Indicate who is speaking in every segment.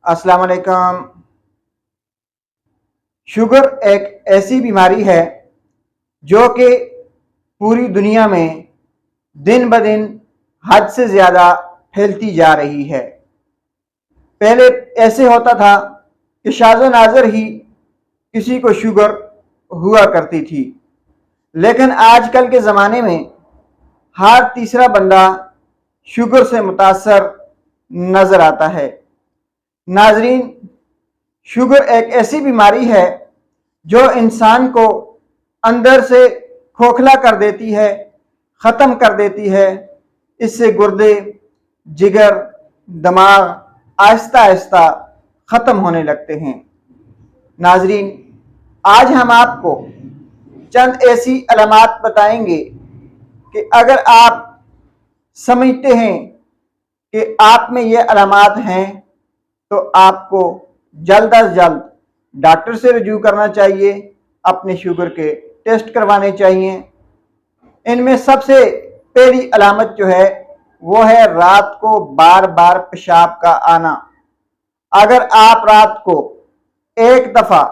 Speaker 1: अस्सलाम वालेकुम। शुगर एक ऐसी बीमारी है जो कि पूरी दुनिया में दिन ब दिन हद से ज़्यादा फैलती जा रही है। पहले ऐसे होता था कि शाज़ो नाज़र ही किसी को शुगर हुआ करती थी, लेकिन आजकल के ज़माने में हर तीसरा बंदा शुगर से मुतासर नज़र आता है। नाजरीन, शुगर एक ऐसी बीमारी है जो इंसान को अंदर से खोखला कर देती है, ख़त्म कर देती है। इससे गुर्दे, जिगर, दिमाग आहिस्ता आहिस्ता ख़त्म होने लगते हैं। नाजरीन, आज हम आपको चंद ऐसी अलामात बताएंगे कि अगर आप समझते हैं कि आप में ये अलामात हैं तो आपको जल्द अज जल्द डॉक्टर से रजू करना चाहिए, अपने शुगर के टेस्ट करवाने चाहिए। इनमें सबसे पहली अलामत जो है वो है रात को बार बार पेशाब का आना। अगर आप रात को एक दफ़ा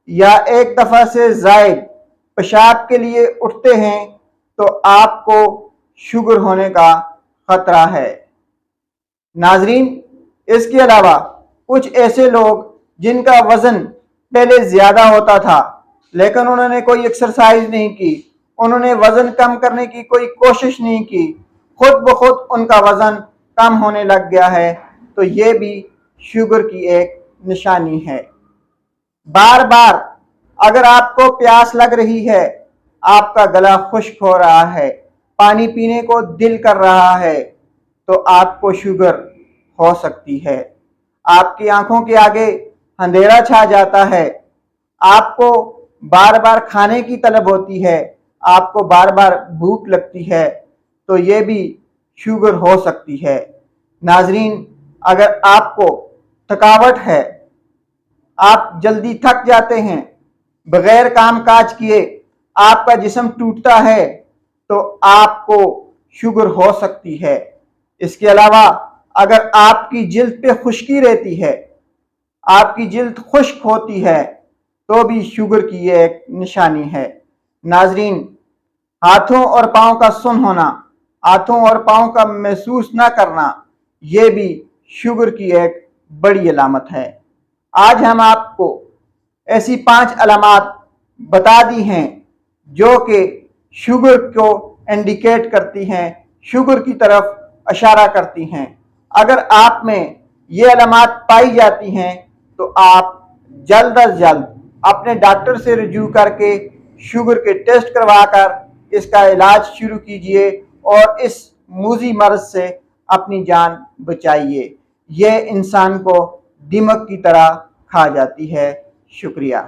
Speaker 1: या एक दफ़ा से ज़ायद पेशाब के लिए उठते हैं तो आपको शुगर होने का ख़तरा है। नाजरीन, इसके अलावा कुछ ऐसे लोग जिनका वज़न पहले ज़्यादा होता था लेकिन उन्होंने कोई एक्सरसाइज नहीं की, उन्होंने वज़न कम करने की कोई कोशिश नहीं की, खुद ब खुद उनका वज़न कम होने लग गया है, तो ये भी शुगर की एक निशानी है। बार बार अगर आपको प्यास लग रही है, आपका गला खुश्क हो रहा है, पानी पीने को दिल कर रहा है, तो आपको शुगर हो सकती है। आपकी आंखों के आगे अंधेरा छा जाता है, आपको बार बार खाने की तलब होती है, आपको बार बार भूख लगती है, तो ये भी शुगर हो सकती है। नाजरीन, अगर आपको थकावट है, आप जल्दी थक जाते हैं, बगैर काम काज किए आपका जिस्म टूटता है, तो आपको शुगर हो सकती है। इसके अलावा अगर आपकी जिल्द पे खुश्की रहती है, आपकी जिल्द खुश्क होती है, तो भी शुगर की ये एक निशानी है। नाजरीन, हाथों और पाँव का सुन होना, हाथों और पाँव का महसूस ना करना, ये भी शुगर की एक बड़ी अलामत है। आज हम आपको ऐसी 5 अलामत बता दी हैं जो कि शुगर को इंडिकेट करती हैं, शुगर की तरफ इशारा करती हैं। अगर आप में ये अलामत पाई जाती हैं तो आप जल्द अज जल्द अपने डॉक्टर से रजू करके शुगर के टेस्ट करवाकर इसका इलाज शुरू कीजिए और इस मूजी मर्ज से अपनी जान बचाइए। ये इंसान को दिमक की तरह खा जाती है। शुक्रिया।